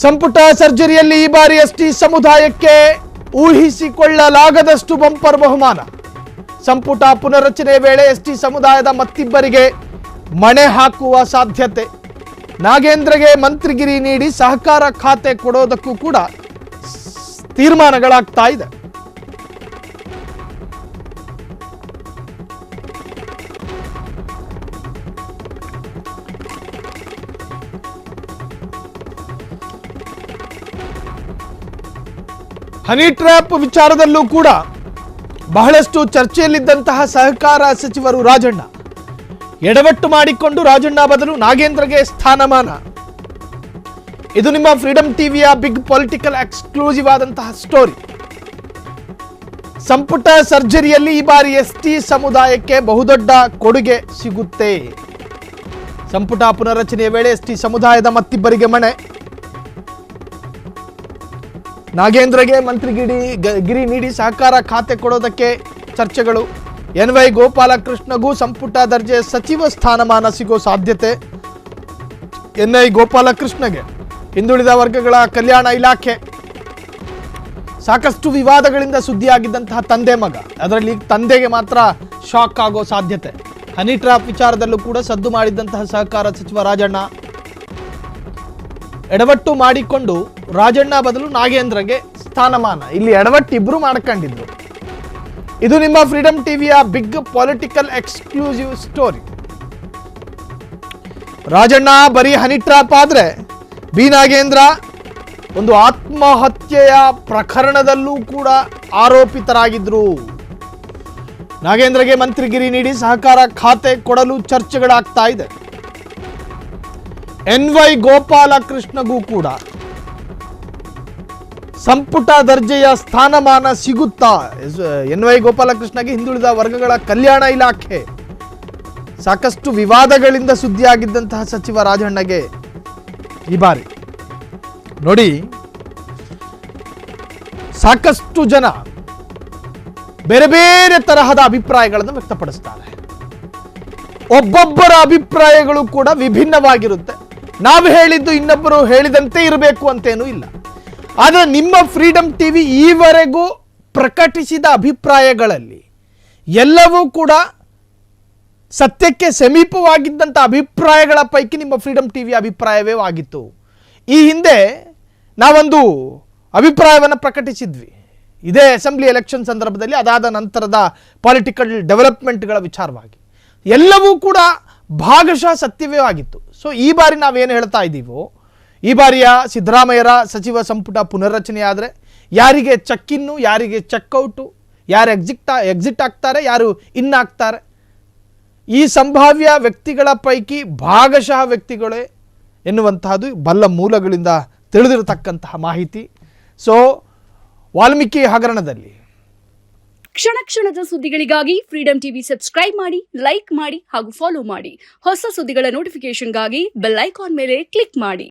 ಸಂಪುಟ ಸರ್ಜರಿಯಲ್ಲಿ ಈ ಬಾರಿ ಎಸ್ಟಿ ಸಮುದಾಯಕ್ಕೆ ಊಹಿಸಿಕೊಳ್ಳಲಾಗದಷ್ಟು ಬಂಪರ್ ಬಹುಮಾನ. ಸಂಪುಟ ಪುನರಚನೆ ವೇಳೆ ಎಸ್ಟಿ ಸಮುದಾಯದ ಮತ್ತಿಬ್ಬರಿಗೆ ಮಣೆ ಹಾಕುವ ಸಾಧ್ಯತೆ. ನಾಗೇಂದ್ರಗೆ ಮಂತ್ರಿಗಿರಿ ನೀಡಿ ಸಹಕಾರ ಖಾತೆ ಕೊಡೋದಕ್ಕೂ ಕೂಡ ತೀರ್ಮಾನಗಳಾಗ್ತಾ ಇದೆ. ಹನಿ ಟ್ರ್ಯಾಪ್ ವಿಚಾರದಲ್ಲೂ ಕೂಡ ಬಹಳಷ್ಟು ಚರ್ಚೆಯಲ್ಲಿದ್ದಂತಹ ಸಹಕಾರ ಸಚಿವರು ರಾಜಣ್ಣ ಎಡವಟ್ಟು ಮಾಡಿಕೊಂಡು ರಾಜಣ್ಣ ಬದಲು ನಾಗೇಂದ್ರಗೆ ಸ್ಥಾನಮಾನ. ಇದು ನಿಮ್ಮ ಫ್ರೀಡಂ ಟಿವಿಯ ಬಿಗ್ ಪೊಲಿಟಿಕಲ್ ಎಕ್ಸ್ಕ್ಲೂಸಿವ್ ಆದಂತಹ ಸ್ಟೋರಿ. ಸಂಪುಟ ಸರ್ಜರಿಯಲ್ಲಿ ಈ ಬಾರಿ ಎಸ್ಟಿ ಸಮುದಾಯಕ್ಕೆ ಬಹುದೊಡ್ಡ ಕೊಡುಗೆ ಸಿಗುತ್ತೆ. ಸಂಪುಟ ಪುನರಚನೆಯ ವೇಳೆ ಎಸ್ಟಿ ಸಮುದಾಯದ ಮತ್ತಿಬ್ಬರಿಗೆ ಮಣೆ. ನಾಗೇಂದ್ರಗೆ ಮಂತ್ರಿಗಿರಿ ನೀಡಿ ಸಹಕಾರ ಖಾತೆ ಕೊಡೋದಕ್ಕೆ ಚರ್ಚೆಗಳು. ಎನ್.ವೈ. ಗೋಪಾಲಕೃಷ್ಣಗೂ ಸಂಪುಟ ದರ್ಜೆ ಸಚಿವ ಸ್ಥಾನಮಾನ ಸಿಗೋ ಸಾಧ್ಯತೆ. ಎನ್.ಐ. ಗೋಪಾಲಕೃಷ್ಣಗೆ ಹಿಂದುಳಿದ ವರ್ಗಗಳ ಕಲ್ಯಾಣ ಇಲಾಖೆ. ಸಾಕಷ್ಟು ವಿವಾದಗಳಿಂದ ಸುದ್ದಿಯಾಗಿದ್ದಂತಹ ತಂದೆ ಮಗ, ಅದರಲ್ಲಿ ತಂದೆಗೆ ಮಾತ್ರ ಶಾಕ್ ಆಗೋ ಸಾಧ್ಯತೆ. ಹನಿ ಟ್ರ್ಯಾಪ್ ವಿಚಾರದಲ್ಲೂ ಕೂಡ ಸದ್ದು ಮಾಡಿದ್ದಂತಹ ಸಹಕಾರ ಸಚಿವ ರಾಜಣ್ಣ ಎಡವಟ್ಟು ಮಾಡಿಕೊಂಡು ರಾಜಣ್ಣ ಬದಲು ನಾಗೇಂದ್ರಗೆ ಸ್ಥಾನಮಾನ. ಇಲ್ಲಿ ಎಡವಟ್ಟು ಇಬ್ರು ಮಾಡ್ಕೊಂಡಿದ್ರು. ಇದು ನಿಮ್ಮ ಫ್ರೀಡಂ ಟಿವಿಯ big political exclusive story. Rajanna ಬರೀ ಹನಿ ಟ್ರ್ಯಾಪ್ ಆದ್ರೆ ಬಿ ನಾಗೇಂದ್ರ ಒಂದು ಆತ್ಮಹತ್ಯೆಯ ಪ್ರಕರಣದಲ್ಲೂ ಕೂಡ ಆರೋಪಿತರಾಗಿದ್ರು. ನಾಗೇಂದ್ರಗೆ ಮಂತ್ರಿಗಿರಿ ನೀಡಿ ಸಹಕಾರ ಖಾತೆ ಕೊಡಲು ಚರ್ಚೆಗಳಾಗ್ತಾ ಇದೆ. ಎನ್.ವೈ. ಗೋಪಾಲಕೃಷ್ಣಗೂ ಕೂಡ ಸಂಪುಟ ದರ್ಜೆಯ ಸ್ಥಾನಮಾನ ಸಿಗುತ್ತಾ? ಎನ್.ವೈ. ಗೋಪಾಲಕೃಷ್ಣಗೆ ಹಿಂದುಳಿದ ವರ್ಗಗಳ ಕಲ್ಯಾಣ ಇಲಾಖೆ. ಸಾಕಷ್ಟು ವಿವಾದಗಳಿಂದ ಸುದ್ದಿಯಾಗಿದ್ದಂತಹ ಸಚಿವ ರಾಜಣ್ಣಗೆ ಈ ಬಾರಿ ನೋಡಿ ಸಾಕಷ್ಟು ಜನ ಬೇರೆ ಬೇರೆ ತರಹದ ಅಭಿಪ್ರಾಯಗಳನ್ನು ವ್ಯಕ್ತಪಡಿಸ್ತಾರೆ. ಒಬ್ಬೊಬ್ಬರ ಅಭಿಪ್ರಾಯಗಳು ಕೂಡ ವಿಭಿನ್ನವಾಗಿರುತ್ತೆ. ನಾವು ಹೇಳಿದ್ದು ಇನ್ನೊಬ್ಬರು ಹೇಳಿದಂತೆ ಇರಬೇಕು ಅಂತೇನೂ ಇಲ್ಲ. ಆದರೆ ನಿಮ್ಮ ಫ್ರೀಡಂ ಟಿವಿ ಈವರೆಗೂ ಪ್ರಕಟಿಸಿದ ಅಭಿಪ್ರಾಯಗಳಲ್ಲಿ ಎಲ್ಲವೂ ಕೂಡ ಸತ್ಯಕ್ಕೆ ಸಮೀಪವಾಗಿದ್ದಂಥ ಅಭಿಪ್ರಾಯಗಳ ಪೈಕಿ ನಿಮ್ಮ ಫ್ರೀಡಂ ಟಿವಿಯ ಅಭಿಪ್ರಾಯವೇ ಆಗಿತ್ತು. ಈ ಹಿಂದೆ ನಾವೊಂದು ಅಭಿಪ್ರಾಯವನ್ನು ಪ್ರಕಟಿಸಿದ್ವಿ ಇದೇ ಅಸೆಂಬ್ಲಿ ಎಲೆಕ್ಷನ್ ಸಂದರ್ಭದಲ್ಲಿ, ಅದಾದ ನಂತರದ ಪೊಲಿಟಿಕಲ್ ಡೆವಲಪ್ಮೆಂಟ್ಗಳ ವಿಚಾರವಾಗಿ. ಎಲ್ಲವೂ ಕೂಡ ಭಾಗಶಃ ಸತ್ಯವೇ ಆಗಿತ್ತು. ಸೊ ಈ ಬಾರಿ ನಾವೇನು ಹೇಳ್ತಾ ಇದ್ದೀವೋ, ಈ ಬಾರಿಯ ಸಿದ್ದರಾಮಯ್ಯರ ಸಚಿವ ಸಂಪುಟ ಪುನರ್ರಚನೆ ಆದರೆ ಯಾರಿಗೆ ಚೆಕ್ ಇನ್ನು, ಯಾರಿಗೆ ಚೆಕ್ಔಟು, ಯಾರು ಎಕ್ಸಿಟ್ ಆಗ್ತಾರೆ, ಯಾರು ಇನ್ ಆಗ್ತಾರೆ, ಈ ಸಂಭಾವ್ಯ ವ್ಯಕ್ತಿಗಳ ಪೈಕಿ ಭಾಗಶಃ ವ್ಯಕ್ತಿಗಳೇ ಎನ್ನುವಂತಹದ್ದು ಬಲ್ಲ ಮೂಲಗಳಿಂದ ತಿಳಿದಿರತಕ್ಕಂತಹ ಮಾಹಿತಿ. ಸೊ ವಾಲ್ಮೀಕಿ ಹಗರಣದಲ್ಲಿ ಕ್ಷಣ ಕ್ಷಣದ ಸುದ್ದಿಗಳಿಗಾಗಿ ಫ್ರೀಡಂ ಟಿವಿ ಸಬ್ಸ್ಕ್ರೈಬ್ ಮಾಡಿ, ಲೈಕ್ ಮಾಡಿ ಹಾಗೂ ಫಾಲೋ ಮಾಡಿ. ಹೊಸ ಸುದ್ದಿಗಳ ನೋಟಿಫಿಕೇಶನ್ಗಾಗಿ ಬೆಲ್ ಐಕಾನ್ ಮೇಲೆ ಕ್ಲಿಕ್ ಮಾಡಿ.